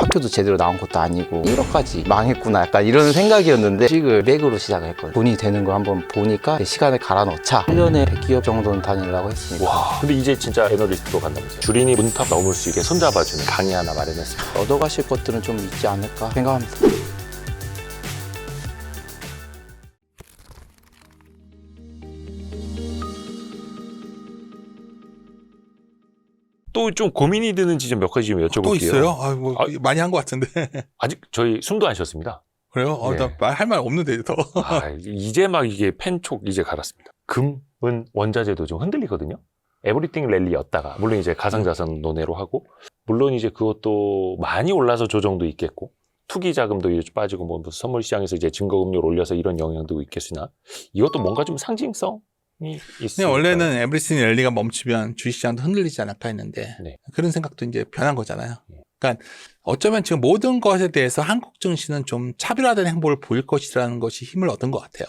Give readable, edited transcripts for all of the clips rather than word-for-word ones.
학교도 제대로 나온 것도 아니고 1억까지 망했구나 약간 이런 생각이었는데 주식을 맥으로 시작을 했거든요. 돈이 되는 거 한번 보니까 시간을 갈아 넣자. 1년에 100기업 정도는 다니려고 했습니다. 와, 근데 이제 진짜 애널리스트로 간다면서요. 주린이 문턱 넘을 수 있게 손잡아주는 강의 하나 마련했습니다. 얻어가실 것들은 좀 있지 않을까 생각합니다. 또 좀 고민이 드는 지점 몇 가지 좀 여쭤볼게요. 또 있어요? 많이 한 것 같은데. 아직 저희 숨도 안 쉬었습니다. 그래요? 네. 나 할 말 없는데, 더. 이제 막 이게 펜촉 이제 갈았습니다. 금, 은, 원자재도 좀 흔들리거든요. 에브리띵 랠리였다가 물론 이제 가상자산 논외로 하고 물론 이제 그것도 많이 올라서 조정도 있겠고 투기 자금도 이제 빠지고 뭐 선물 시장에서 이제 증거금리를 올려서 이런 영향도 있겠으나 이것도 뭔가 좀 상징성이 있어요. 그냥 원래는 에브리띵 랠리가 멈추면 주식시장도 흔들리지 않을까 했는데 네. 그런 생각도 이제 변한 거잖아요. 그러니까 어쩌면 지금 모든 것에 대해서 한국 증시는 좀 차별화된 행보를 보일 것이라는 것이 힘을 얻은 것 같아요.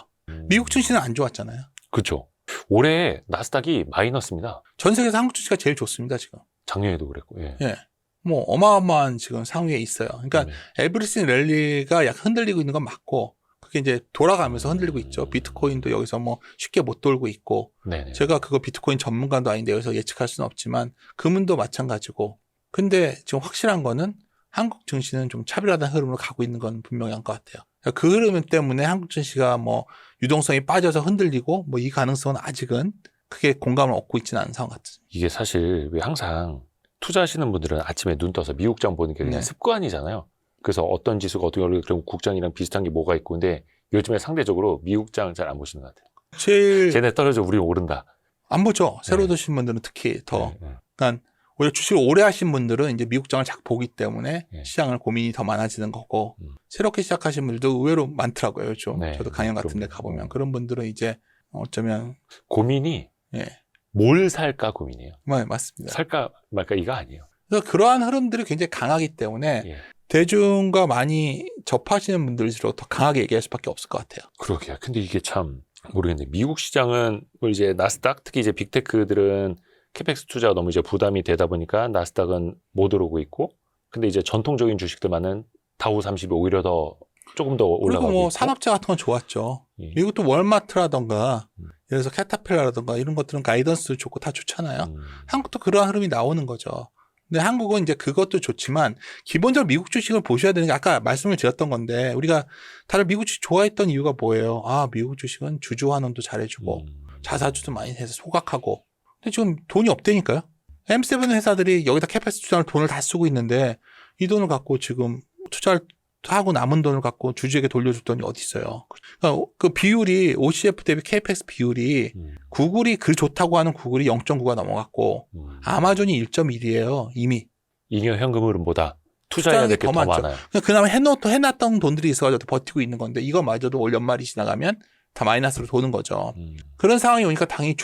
미국 증시는 안 좋았잖아요. 그렇죠. 올해 나스닥이 마이너스입니다. 전 세계에서 한국 증시가 제일 좋습니다, 지금. 작년에도 그랬고. 예. 예. 뭐 어마어마한 지금 상위에 있어요. 그러니까 에브리띵 랠리가 약 흔들리고 있는 건 맞고 그게 이제 돌아가면서 흔들리고 있죠. 비트코인도 여기서 뭐 쉽게 못 돌고 있고 네네. 제가 그거 비트코인 전문가도 아닌데 여기서 예측할 수는 없지만 금은도 마찬가지고 근데 지금 확실한 거는 한국 증시는 좀 차별화된 흐름으로 가고 있는 건 분명한 것 같아요. 그 흐름 때문에 한국 증시가 뭐 유동성이 빠져서 흔들리고 뭐 이 가능성은 아직은 크게 공감을 얻고 있지는 않은 상황 같습니다. 이게 사실 왜 항상 투자하시는 분들은 아침에 눈 떠서 미국장 보는 게 그냥 네. 습관이잖아요. 그래서 어떤 지수가 어떻게 그럼 국장이랑 비슷한 게 뭐가 있고 근데 요즘에 상대적으로 미국장을 잘 안 보시는 것 같아요. 제일 쟤네 떨어져 우리 오른다. 안 보죠. 새로 네. 드신 분들은 특히 더. 네, 네. 그러니까 오히려 주식을 오래 하신 분들은 이제 미국장을 자꾸 보기 때문에 네. 시장을 고민이 더 많아지는 거고 새롭게 시작하신 분들도 의외로 많더라고요. 좀 네. 저도 강연 같은 데 그럼요. 가보면 그런 분들은 이제 어쩌면 고민이 예, 뭘 살까 고민이에요. 맞습니다. 살까 말까 이거 아니에요. 그래서 그러한 흐름들이 굉장히 강하기 때문에 예. 대중과 많이 접하시는 분들일수록 더 강하게 얘기할 수밖에 없을 것 같아요. 그러게요. 근데 이게 참 모르겠네. 미국 시장은 뭐 이제 나스닥 특히 이제 빅테크들은 캐펙스 투자가 너무 이제 부담이 되다 보니까 나스닥은 못 오르고 있고 근데 이제 전통적인 주식들만은 다우 30이 오히려 더 조금 더 올라가고 그리고 뭐 있고. 산업재 같은 건 좋았죠. 예. 미국도 월마트라던가 예를 들어서 캐터필라라던가 이런 것들은 가이던스 좋고 다 좋잖아요. 한국도 그러한 흐름이 나오는 거죠. 근데 한국은 이제 그것도 좋지만 기본적으로 미국 주식을 보셔야 되는 게 아까 말씀을 드렸던 건데 우리가 다들 미국 주식 좋아했던 이유가 뭐예요? 아, 미국 주식은 주주 환원도 잘해주고 자사주도 많이 해서 소각하고 근데 지금 돈이 없다니까요. M7 회사들이 여기다 캐패스 투자를 돈을 다 쓰고 있는데 이 돈을 갖고 지금 투자를 하고 남은 돈을 갖고 주주에게 돌려줄 돈이 어디 있어요. 그러니까 그 비율이 OCF 대비 KPX 비율이 구글이 그 좋다고 하는 구글이 0.9가 넘어갔고 아마존이 1.1이에요. 이미. 잉여 현금 흐름보다 투자해야 될 게 더 많아요. 그나마 해놨던 돈들이 있어가지고 버티고 있는 건데 이거마저도 올 연말이 지나가면 다 마이너스로 도는 거죠. 그런 상황이 오니까 당연히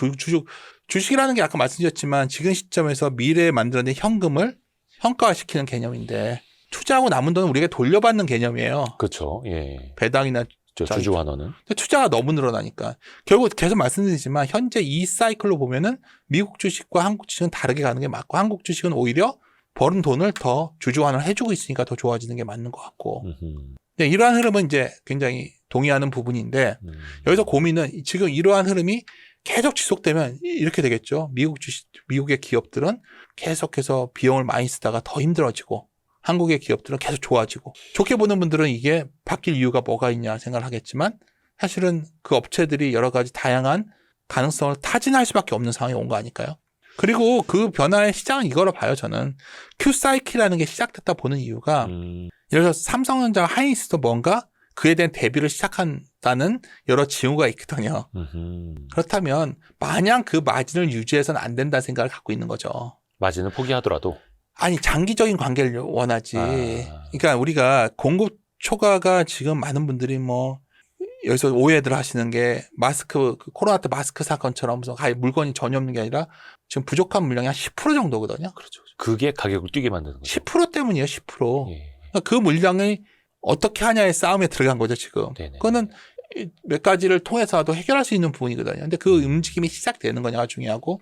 주식이라는 게 아까 말씀드렸지만 지금 시점에서 미래에 만들어낸 현금을 현가화시키는 개념인데 투자하고 남은 돈은 우리가 돌려받는 개념이에요. 그렇죠. 예. 배당이나 주주 환원은. 근데 투자가 너무 늘어나니까 결국 계속 말씀드리지만 현재 이 사이클로 보면은 미국 주식과 한국 주식은 다르게 가는 게 맞고 한국 주식은 오히려 버는 돈을 더 주주 환원을 해주고 있으니까 더 좋아지는 게 맞는 것 같고 네, 이러한 흐름은 이제 굉장히 동의하는 부분인데 여기서 고민은 지금 이러한 흐름이 계속 지속되면 이렇게 되겠죠. 미국의 기업들은 계속해서 비용을 많이 쓰다가 더 힘들어지고 한국의 기업들은 계속 좋아지고 좋게 보는 분들은 이게 바뀔 이유가 뭐가 있냐 생각을 하겠지만 사실은 그 업체들이 여러 가지 다양한 가능성을 타진할 수밖에 없는 상황이 온 거 아닐까요? 그리고 그 변화의 시장은 이거로 봐요. 저는 Q사이클이라는 게 시작됐다 보는 이유가 예를 들어서 삼성전자와 하이닉스도 뭔가 그에 대한 대비를 시작한다는 여러 징후가 있거든요. 그렇다면 마냥 그 마진을 유지해서는 안 된다는 생각을 갖고 있는 거죠. 마진을 포기하더라도 아니 장기적인 관계를 원하지. 그러니까 우리가 공급 초과가 지금 많은 분들이 뭐 여기서 오해들 하시는 게 마스크 코로나 때 마스크 사건처럼 무슨 물건이 전혀 없는 게 아니라 지금 부족한 물량이 한 10% 정도거든요. 그렇죠. 그게 가격을 뛰게 만드는 거죠. 10% 때문이에요. 10%. 예. 그러니까 그 물량을 어떻게 하냐의 싸움에 들어간 거죠 지금. 네네. 그거는 몇 가지를 통해서도 해결할 수 있는 부분이거든요. 근데 그 움직임이 시작되는 거냐가 중요하고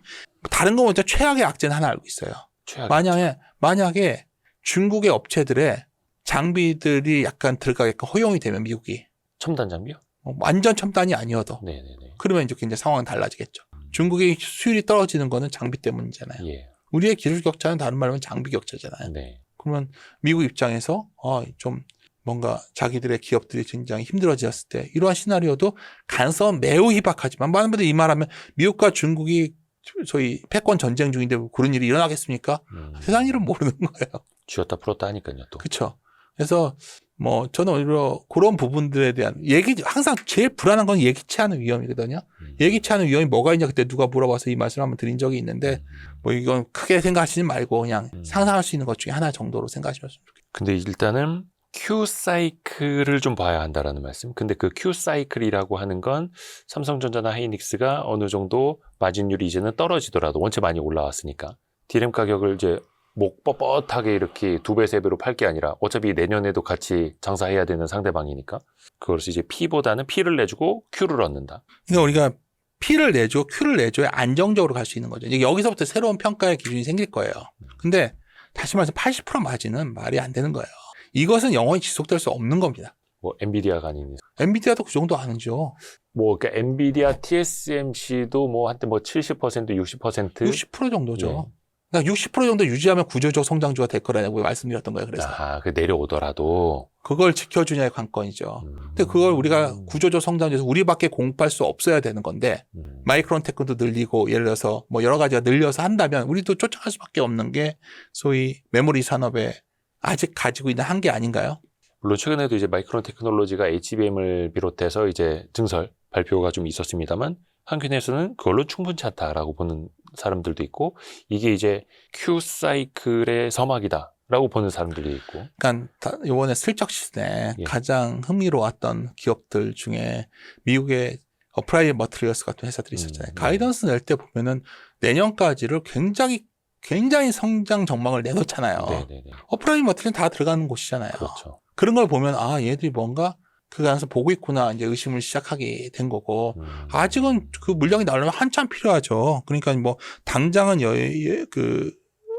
다른 거 먼저 최악의 악재는 하나 알고 있어요. 최악의 만약에 중국의 업체들의 장비들이 약간 들어가게끔 허용이 되면 미국이 첨단 장비요? 완전 첨단이 아니어도 네네네. 그러면 이제 굉장히 상황은 달라지겠죠. 중국의 수율이 떨어지는 거는 장비 때문이잖아요. 예. 우리의 기술 격차는 다른 말로 하면 장비 격차잖아요. 네. 그러면 미국 입장에서 좀 뭔가 자기들의 기업들이 굉장히 힘들어졌을 때 이러한 시나리오도 가능성은 매우 희박하지만 많은 분들이 이 말하면 미국과 중국이 소위 패권 전쟁 중인데 그런 일이 일어나겠습니까? 세상 일은 모르는 거예요. 쥐었다 풀었다 하니까요 또. 그렇죠. 그래서 뭐 저는 오히려 그런 부분들에 대한 항상 제일 불안한 건 예기치 않은 위험이거든요. 예기치 않은 위험이 뭐가 있냐 그때 누가 물어봐서 이 말씀을 한번 드린 적이 있는데 뭐 이건 크게 생각하시지 말고 그냥 상상할 수 있는 것 중에 하나 정도로 생각하시면 좋겠어요. 근데 일단은 Q 사이클을 좀 봐야 한다라는 말씀. 근데 그 Q 사이클이라고 하는 건 삼성전자나 하이닉스가 어느 정도 마진율이 이제는 떨어지더라도 원체 많이 올라왔으니까 DRAM 가격을 이제 목 뻣뻣하게 이렇게 2배, 3배로 팔 게 아니라 어차피 내년에도 같이 장사해야 되는 상대방이니까 그것을 이제 P보다는 P를 내주고 Q를 얻는다. 그러니까 우리가 P를 내줘, Q를 내줘야 안정적으로 갈 수 있는 거죠. 이제 여기서부터 새로운 평가의 기준이 생길 거예요. 근데 다시 말해서 80% 마진은 말이 안 되는 거예요. 이것은 영원히 지속될 수 없는 겁니다. 뭐 엔비디아가 아닌 엔비디아도 그 정도 아니죠. 뭐 그러니까 엔비디아 TSMC도 뭐 한때 뭐 70%, 60% 60% 정도죠. 네. 그러니까 60% 정도 유지하면 구조적 성장주가 될 거라고 말씀드렸던 거예요. 그래서 그 내려오더라도 그걸 지켜주냐의 관건이죠. 근데 그걸 우리가 구조적 성장에서 우리밖에 공급할 수 없어야 되는 건데 마이크론 테크도 늘리고 예를 들어서 뭐 여러 가지가 늘려서 한다면 우리도 쫓아갈 수밖에 없는 게 소위 메모리 산업에 아직 가지고 있는 한계 아닌가요? 물론 최근에도 이제 마이크론 테크놀로지가 HBM을 비롯해서 이제 증설 발표가 좀 있었습니다만 한편에서는 그걸로 충분치 않다라고 보는 사람들도 있고 이게 이제 Q 사이클의 서막이다라고 보는 사람들도 있고. 그러니까 이번에 슬쩍 시즌에 예. 가장 흥미로웠던 기업들 중에 미국의 어프라이드 머티리얼스 같은 회사들이 있었잖아요. 가이던스 낼 때 보면은 내년까지를 굉장히 성장 전망을 내놓잖아요. 네네네. 어프라이드 머티리얼은 다 들어가는 곳이잖아요. 그렇죠. 그런 걸 보면 얘들이 뭔가 그 안에서 보고 있구나 이제 의심을 시작하게 된 거고 아직은 그 물량이 나오려면 한참 필요하죠. 그러니까 뭐 당장은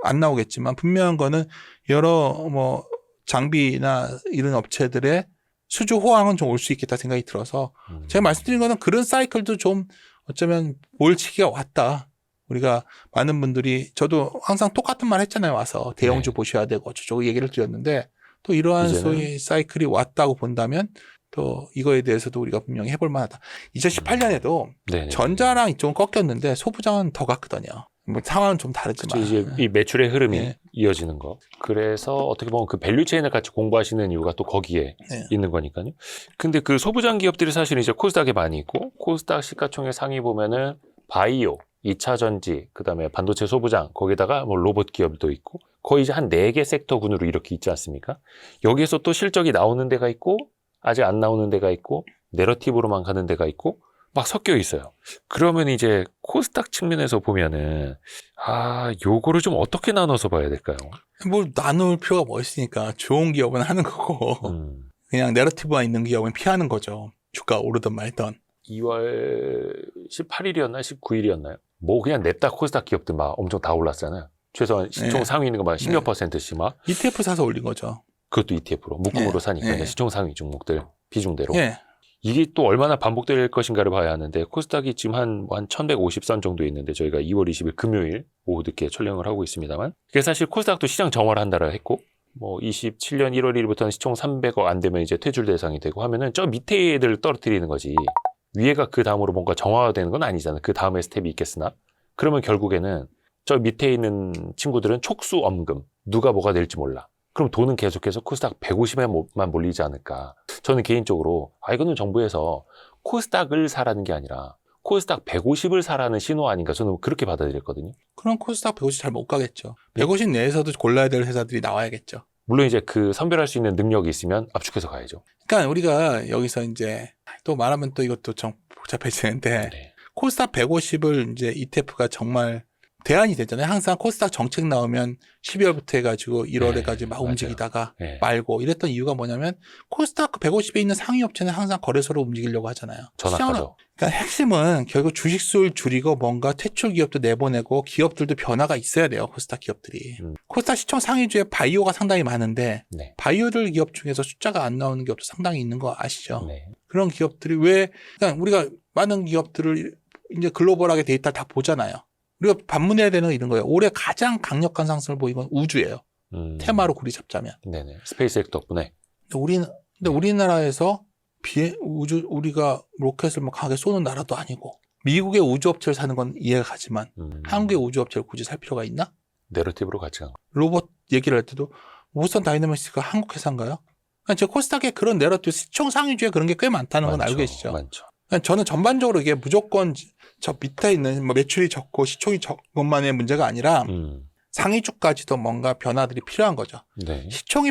안 나오겠지만 분명한 거는 여러 뭐 장비나 이런 업체들의 수주 호황은 좀 올 수 있겠다 생각이 들어서 제가 말씀드린 거는 그런 사이클도 좀 어쩌면 올 시기가 왔다. 우리가 많은 분들이 저도 항상 똑같은 말 했잖아요. 와서 대형주 보셔야 되고 저쪽 얘기를 드렸는데 또 이러한 소위 사이클이 왔다고 본다면 또 이거에 대해서도 우리가 분명히 해볼 만하다. 2018년에도 전자랑 이쪽은 꺾였는데 소부장은 더 갔거든요. 뭐 상황은 좀 다르지만. 이제 이 매출의 흐름이 네. 이어지는 거. 그래서 어떻게 보면 그 밸류 체인을 같이 공부하시는 이유가 또 거기에 있는 거니까요. 근데 그 소부장 기업들이 사실 이제 코스닥에 많이 있고 코스닥 시가총액 상위 보면은 바이오, 2차 전지, 그다음에 반도체 소부장, 거기다가 뭐 로봇 기업도 있고 거의 이제 한 4개 섹터군으로 이렇게 있지 않습니까? 여기에서 또 실적이 나오는 데가 있고 아직 안 나오는 데가 있고 내러티브로만 가는 데가 있고 막 섞여 있어요. 그러면 이제 코스닥 측면에서 보면은 요거를 좀 어떻게 나눠서 봐야 될까요? 뭐 나눌 필요가 뭐 있으니까 좋은 기업은 하는 거고 그냥 내러티브가 있는 기업은 피하는 거죠. 주가 오르든 말든. 2월 18일이었나 19일이었나요? 뭐 그냥 냅다 코스닥 기업들 막 엄청 다 올랐잖아요. 최소한 시총 상위 있는 거 막 10몇 %씩 막. ETF 사서 올린 거죠. 그것도 ETF로 묶음으로 사니까 시총 상위 종목들 비중대로. 이게 또 얼마나 반복될 것인가를 봐야 하는데 코스닥이 지금 한 1150선 정도 있는데 저희가 2월 20일 금요일 오후 늦게 촬영을 하고 있습니다만 그게 사실 코스닥도 시장 정화를 한다라 했고 뭐 27년 1월 1일부터는 시총 300억 안 되면 이제 퇴출 대상이 되고 하면은 저 밑에 애들 떨어뜨리는 거지. 위에가 그 다음으로 뭔가 정화가 되는 건 아니잖아. 그 다음에 스텝이 있겠으나. 그러면 결국에는 저 밑에 있는 친구들은 촉수 엄금. 누가 뭐가 될지 몰라. 그럼 돈은 계속해서 코스닥 150에만 몰리지 않을까. 저는 개인적으로 이거는 정부에서 코스닥을 사라는 게 아니라 코스닥 150을 사라는 신호 아닌가 저는 그렇게 받아들였거든요. 그럼 코스닥 150 잘 못 가겠죠. 150 내에서도 골라야 될 회사들이 나와야겠죠. 물론 이제 그 선별할 수 있는 능력이 있으면 압축해서 가야죠. 그러니까 우리가 여기서 이제 또 말하면 또 이것도 좀 복잡해지는데 코스닥 150을 이제 ETF가 정말 대안이 되잖아요. 항상 코스닥 정책 나오면 12월부터 해가지고 1월에까지 막 맞아요. 움직이다가 네. 말고 이랬던 이유가 뭐냐면 코스닥 150에 있는 상위 업체는 항상 거래소로 움직이려고 하잖아요. 전학하죠. 그러니까 핵심은 결국 주식 수를 줄이고 뭔가 퇴출 기업도 내보내고 기업들도 변화가 있어야 돼요. 코스닥 기업들이. 코스닥 시총 상위주에 바이오가 상당히 많은데 네. 바이오들 기업 중에서 숫자가 안 나오는 기업도 상당히 있는 거 아시죠? 네. 그런 기업들이 왜 그냥 우리가 많은 기업들을 이제 글로벌하게 데이터를 다 보잖아요. 우리가 반문해야 되는 건 이런 거예요. 올해 가장 강력한 상승을 보인 건 우주예요. 테마로 구리 잡자면. 네네. 스페이스X 덕분에. 근데 우리나라에서 우리가 로켓을 막 강하게 쏘는 나라도 아니고 미국의 우주업체를 사는 건 이해가 가지만 한국의 우주업체를 굳이 살 필요가 있나? 내러티브로 같이 간 거. 로봇 얘기를 할 때도 우선 다이내믹스가 한국 회사인가요? 그러니까 제 코스닥에 그런 내러티브 시총 상위주에 그런 게 꽤 많다는 건 알고 계시죠? 많죠. 그러니까 저는 전반적으로 이게 무조건 저 밑에 있는 뭐 매출이 적고 시총이 적은 것만의 문제가 아니라 상위주까지도 뭔가 변화들이 필요한 거죠. 네. 시총이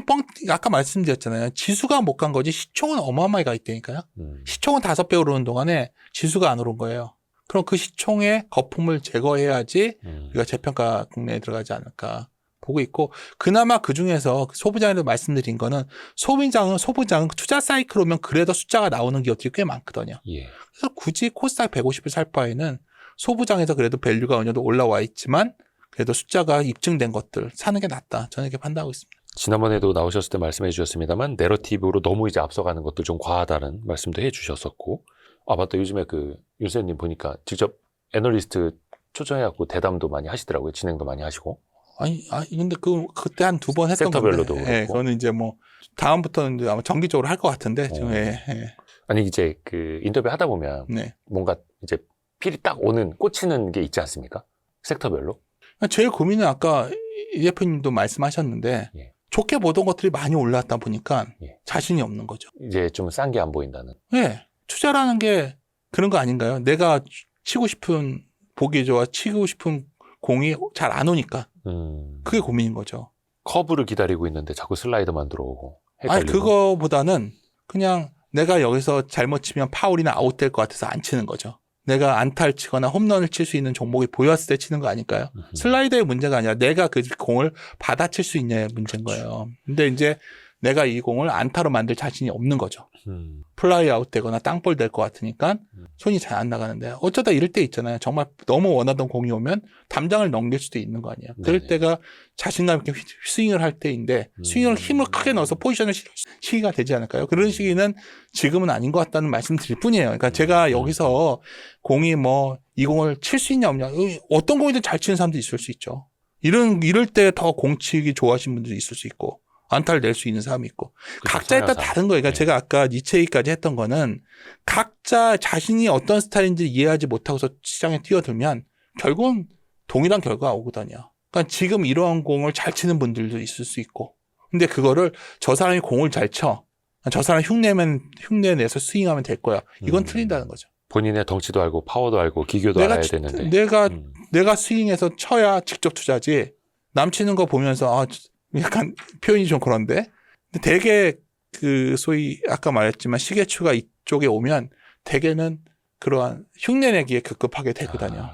아까 말씀드렸잖아요. 지수가 못 간 거지 시총은 어마어마하게 가 있다니까요. 시총은 5배 오르는 동안에 지수가 안 오른 거예요. 그럼 그 시총의 거품을 제거해야지 우리가 재평가 국내에 들어가지 않을까 보고 있고, 그나마 그 중에서 소부장에도 말씀드린 거는 소부장은 투자 사이클 오면 그래도 숫자가 나오는 기업들이 꽤 많거든요. 예. 그래서 굳이 코스닥 150을 살 바에는 소부장에서 그래도 밸류가 어느 정도 올라와 있지만 그래도 숫자가 입증된 것들 사는 게 낫다. 저는 이렇게 판단하고 있습니다. 지난번에도 나오셨을 때 말씀해 주셨습니다만 내러티브로 너무 이제 앞서가는 것들 좀 과하다는 말씀도 해 주셨었고, 아 맞다, 요즘에 그 윤세님 보니까 직접 애널리스트 초청해갖고 대담도 많이 하시더라고요. 진행도 많이 하시고. 아니 근데 그때 한 2번 했던 섹터별로도 건데. 그렇고. 예, 그거는 이제 뭐 다음부터는 이제 아마 정기적으로 할 것 같은데 지금 예. 아니 이제 그 인터뷰 하다 보면 네. 뭔가 이제 필이 딱 오는 꽂히는 게 있지 않습니까? 섹터별로. 제일 고민은 아까 이 대표님도 말씀하셨는데 예. 좋게 보던 것들이 많이 올라왔다 보니까 예. 자신이 없는 거죠. 이제 좀 싼 게 안 보인다는. 네. 투자라는 게 그런 거 아닌가요? 내가 치고 싶은 보기 좋아 치고 싶은 공이 잘 안 오니까 그게 고민인 거죠. 커브를 기다리고 있는데 자꾸 슬라이더만 들어오고. 아니 헷갈리고. 그거보다는 그냥 내가 여기서 잘못 치면 파울이나 아웃될 것 같아서 안 치는 거죠. 내가 안타를 치거나 홈런을 칠 수 있는 종목이 보였을 때 치는 거 아닐까요? 슬라이더의 문제가 아니라 내가 그 공을 받아칠 수 있냐의 문제인 거예요. 근데 이제 내가 이 공을 안타로 만들 자신이 없는 거죠. 플라이 아웃 되거나 땅볼 될 것 같으니까 손이 잘 안 나가는데, 어쩌다 이럴 때 있잖아요. 정말 너무 원하던 공이 오면 담장을 넘길 수도 있는 거 아니에요. 그럴 네네. 때가 자신감 있게 스윙을 할 때인데 스윙을 힘을 크게 넣어서 포지션을 시기가 되지 않을까요? 그런 시기는 지금은 아닌 것 같다는 말씀 드릴 뿐이에요. 그러니까 제가 여기서 공이 뭐 이 공을 칠 수 있냐 없냐, 어떤 공이든 잘 치는 사람도 있을 수 있죠. 이럴 때 더 공치기 좋아하시는 분들이 있을 수 있고 안타를 낼 수 있는 사람이 있고, 각자에 따라 다른 거예요. 그러니까 네. 제가 아까 니체이까지 했던 거는 각자 자신이 어떤 스타일인지 이해하지 못하고서 시장에 뛰어들면 결국은 동일한 결과가 오거든요. 그러니까 지금 이러한 공을 잘 치는 분들도 있을 수 있고, 근데 그거를 저 사람이 공을 잘 쳐, 저 사람 흉내내서 스윙하면 될 거야, 이건 틀린다는 거죠. 본인의 덩치도 알고 파워도 알고 기교도 알아야 되는데. 내가 스윙해서 쳐야 직접 투자지, 남 치는 거 보면서 약간 표현이 좀 그런데, 근데 되게 그 소위 아까 말했지만 시계추가 이쪽에 오면 대개는 그러한 흉내내기에 급급하게 되거든요.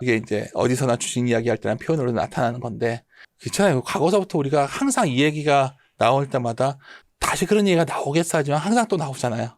이게 이제 어디서나 주식 이야기 할 때는 표현으로 나타나는 건데, 그렇잖아요. 과거서부터 우리가 항상 이 얘기가 나올 때마다 다시 그런 얘기가 나오겠어 하지만 항상 또 나오잖아요.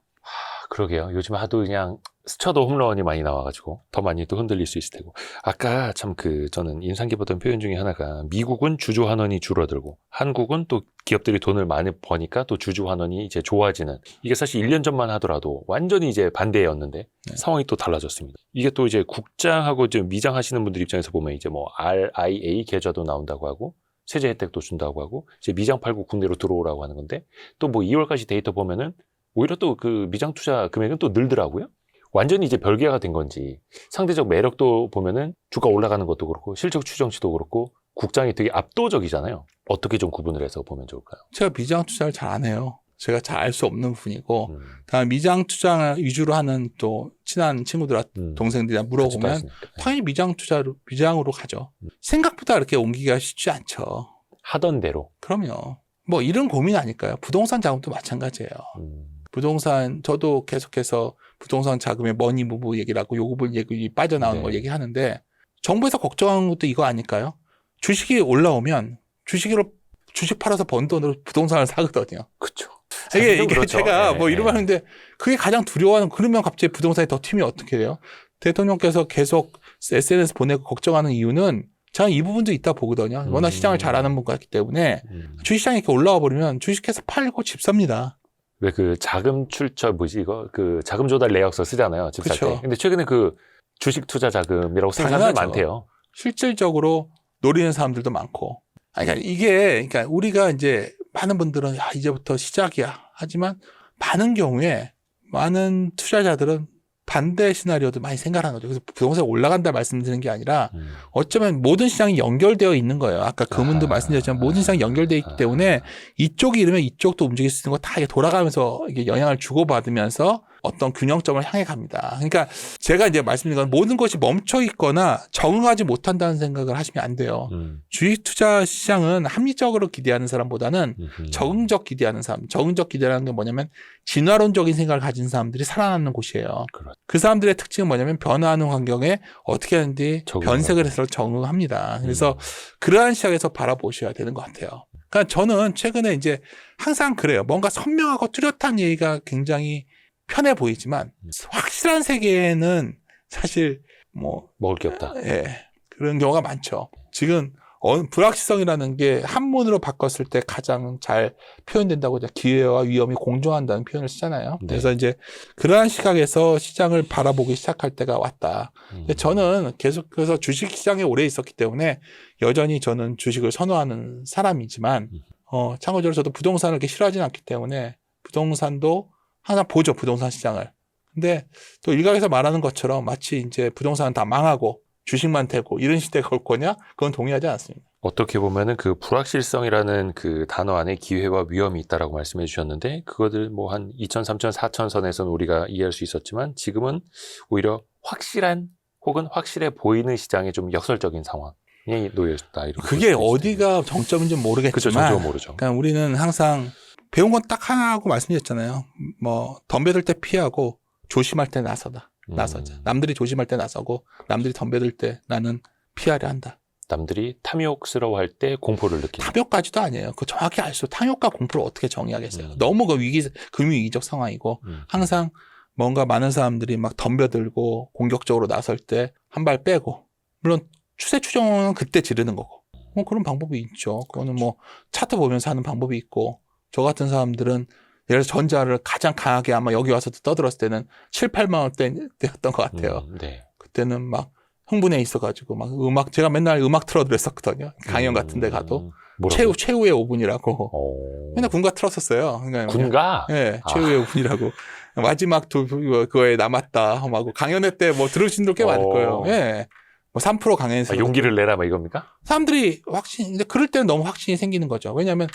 그러게요. 요즘 하도 그냥 스쳐도 홈런이 많이 나와가지고 더 많이 또 흔들릴 수 있을 테고. 아까 참 저는 인상 깊었던 표현 중에 하나가, 미국은 주주 환원이 줄어들고 한국은 또 기업들이 돈을 많이 버니까 또 주주 환원이 이제 좋아지는, 이게 사실 1년 전만 하더라도 완전히 이제 반대였는데 상황이 또 달라졌습니다. 이게 또 이제 국장하고 이제 미장 하시는 분들 입장에서 보면 이제 뭐 RIA 계좌도 나온다고 하고 세제 혜택도 준다고 하고 이제 미장 팔고 국내로 들어오라고 하는 건데, 또 뭐 2월까지 데이터 보면은 오히려 또 그 미장 투자 금액은 또 늘더라고요. 완전히 이제 별개가 된 건지, 상대적 매력도 보면은 주가 올라가는 것도 그렇고 실적 추정치도 그렇고 국장이 되게 압도적이잖아요. 어떻게 좀 구분을 해서 보면 좋을까요? 제가 미장 투자를 잘 안 해요. 제가 잘 알 수 없는 부분이고, 다음 미장 투자 위주로 하는 또 친한 친구들, 동생들이랑 물어보면 당연히 미장으로 가죠. 생각보다 그렇게 옮기기가 쉽지 않죠. 하던 대로. 그럼요. 뭐 이런 고민 아닐까요? 부동산 자금도 마찬가지예요. 부동산, 저도 계속해서 부동산 자금의 머니 무브 얘기를 하고 요구불 얘기 빠져나오는 걸 얘기하는데, 정부에서 걱정하는 것도 이거 아닐까요? 주식이 올라오면 주식 팔아서 번 돈으로 부동산을 사거든요. 그렇죠. 이게 그렇죠. 제가 네, 뭐 이러면 하는데 그게 가장 두려워하는, 그러면 갑자기 부동산이 더 튀면 어떻게 돼요? 대통령께서 계속 SNS 보내고 걱정하는 이유는 저는 이 부분도 있다 보거든요. 워낙 시장을 잘 아는 분 같기 때문에 주식시장이 이렇게 올라와 버리면 주식해서 팔고 집 삽니다. 왜 그 자금 출처 뭐지 이거 그 자금 조달 내역서 쓰잖아요. 집 살 때. 그쵸. 근데 최근에 그 주식 투자 자금이라고 쓰는 사람들 당연하죠. 많대요. 실질적으로 노리는 사람들도 많고. 그러니까 그러니까 우리가 이제 많은 분들은 야, 이제부터 시작이야. 하지만 많은 경우에 많은 투자자들은 반대 시나리오도 많이 생각하는 거죠. 그래서 부동산이 올라간다 말씀드리는 게 아니라 어쩌면 모든 시장이 연결되어 있는 거예요. 아까 금은도 말씀드렸지만 모든 시장이 연결되어 있기 때문에 이쪽이 이러면 이쪽도 움직일 수 있는 거 다 돌아가면서 이게 영향을 주고받으면서 어떤 균형점을 향해 갑니다. 그러니까 제가 이제 말씀드린 건 모든 것이 멈춰 있거나 적응하지 못한다는 생각을 하시면 안 돼요. 주식 투자 시장은 합리적으로 기대하는 사람보다는 적응적 기대하는 사람. 적응적 기대라는 게 뭐냐면 진화론적인 생각을 가진 사람들이 살아남는 곳이에요. 그렇죠. 그 사람들의 특징은 뭐냐면 변화하는 환경에 어떻게 하는지 변색을 해서 적응합니다. 그래서 그러한 시각에서 바라보셔야 되는 것 같아요. 그러니까 저는 최근에 이제 항상 그래요. 뭔가 선명하고 뚜렷한 얘기가 굉장히 편해 보이지만 확실한 세계에는 사실 뭐 먹을 게 없다. 예, 그런 경우가 많죠. 지금 불확실성이라는 게 한문으로 바꿨을 때 가장 잘 표현된다고 기회와 위험이 공존한다는 표현을 쓰잖아요. 네. 그래서 이제 그러한 시각에서 시장을 바라보기 시작할 때가 왔다. 근데 저는 계속해서 주식 시장에 오래 있었기 때문에 여전히 저는 주식을 선호하는 사람이지만 참고적으로 저도 부동산을 이렇게 싫어하지는 않기 때문에 부동산도 항상 보죠, 부동산 시장을. 근데 또 일각에서 말하는 것처럼 마치 이제 부동산은 다 망하고 주식만 되고 이런 시대가 올 거냐? 그건 동의하지 않습니다. 어떻게 보면은 그 불확실성이라는 그 단어 안에 기회와 위험이 있다라고 말씀해 주셨는데 그거들 뭐 한 2천, 3천, 4천 선에서는 우리가 이해할 수 있었지만 지금은 오히려 확실한 혹은 확실해 보이는 시장에 좀 역설적인 상황에 놓여있다. 이렇게 그게 볼 수도 어디가 정점인지 모르겠지만 그렇죠, 정점은 모르죠. 그러니까 우리는 항상 배운 건 딱 하나 하고 말씀드렸잖아요. 뭐 덤벼들 때 피하고 조심할 때 나서자. 남들이 조심할 때 나서고 남들이 덤벼들 때 나는 피하려 한다. 남들이 탐욕스러워할 때 공포를 느낀다. 탐욕까지도 아니에요. 그 정확히 알 수. 탐욕과 공포를 어떻게 정의하겠어요? 너무 그 금융 위기적 상황이고 항상 뭔가 많은 사람들이 막 덤벼들고 공격적으로 나설 때 한 발 빼고 물론 추세 추종은 그때 지르는 거고 뭐 그런 방법이 있죠. 그거는 뭐 차트 보면서 하는 방법이 있고 저 같은 사람들은 예를 들어서 전자를 가장 강하게 아마 여기 와서 떠들었을 때는 7, 8만 원대였던 것 같아요. 네. 그때는 막 흥분해 있어가지고 막 제가 맨날 음악 틀어드렸었거든요. 강연 같은 데 가도. 최후의 5분이라고. 맨날 군가 틀었었어요. 그러니까 군가? 예, 최후의 5분이라고. 마지막 그거에 남았다. 하고 강연회 때 뭐 들으신 분들 꽤 많을 거예요. 예. 뭐 3% 강연에서. 용기를 내라, 뭐 이겁니까? 사람들이 근데 그럴 때는 너무 확신이 생기는 거죠. 왜냐하면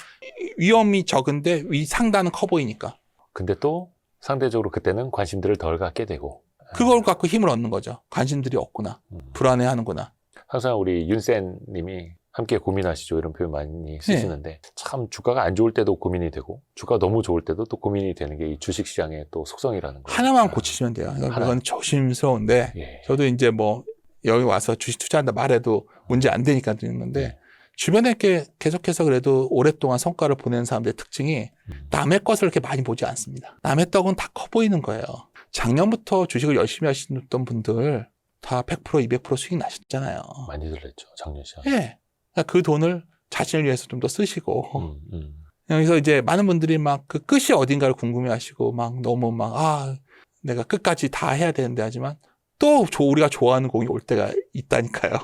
위험이 적은데 상단은 커 보이니까. 근데 또 상대적으로 그때는 관심들을 덜 갖게 되고. 그걸 갖고 힘을 얻는 거죠. 관심들이 없구나. 불안해하는구나. 항상 우리 윤센 님이 함께 고민하시죠. 이런 표현 많이 쓰시는데 참 주가가 안 좋을 때도 고민이 되고 주가가 너무 좋을 때도 또 고민이 되는 게 이 주식시장의 또 속성이라는 거예요. 하나만 고치시면 돼요. 그건 조심스러운데 예. 저도 이제 뭐 여기 와서 주식 투자한다 말해도 문제 안 되니까 드리는데 주변에 이렇게 계속해서 그래도 오랫동안 성과를 보내는 사람들의 특징이 남의 것을 이렇게 많이 보지 않습니다. 남의 떡은 다 커 보이는 거예요. 작년부터 주식을 열심히 하시던 분들 다 100%, 200% 수익 나셨잖아요. 많이들 냈죠. 작년 시장. 예. 그 돈을 자신을 위해서 좀 더 쓰시고. 여기서 이제 많은 분들이 막 그 끝이 어딘가를 궁금해 하시고 막 너무 내가 끝까지 다 해야 되는데 하지만 또 우리가 좋아하는 공이 올 때가 있다니까요.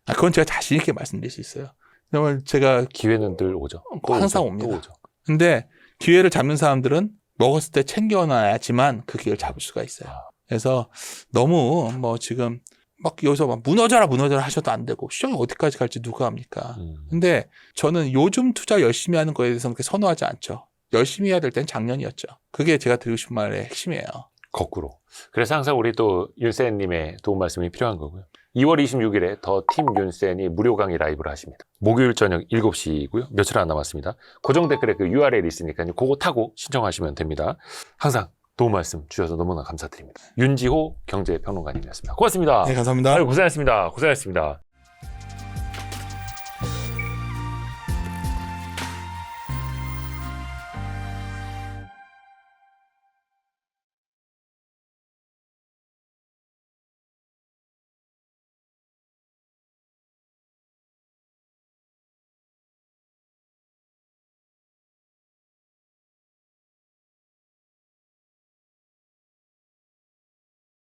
그건 제가 자신 있게 말씀드릴 수 있어요. 정말 제가 기회는 늘 오죠. 항상 옵니다. 근데 기회를 잡는 사람들은 먹었을 때 챙겨놔야지만 그 기회를 잡을 수가 있어요. 그래서 너무 뭐 지금 막 여기서 막 무너져라 하셔도 안 되고 시장이 어디까지 갈지 누가 합니까? 근데 저는 요즘 투자 열심히 하는 거에 대해서는 그렇게 선호하지 않죠. 열심히 해야 될 땐 작년이었죠. 그게 제가 드리고 싶은 말의 핵심이에요. 거꾸로. 그래서 항상 우리 또 윤센님의 도움 말씀이 필요한 거고요. 2월 26일에 더 팀 윤센이 무료 강의 라이브를 하십니다. 목요일 저녁 7시고요. 며칠 안 남았습니다. 고정 댓글에 그 URL 있으니까요. 그거 타고 신청하시면 됩니다. 항상 도움 말씀 주셔서 너무나 감사드립니다. 윤지호 경제평론가님이었습니다. 고맙습니다. 네, 감사합니다. 아유, 고생하셨습니다. 고생하셨습니다.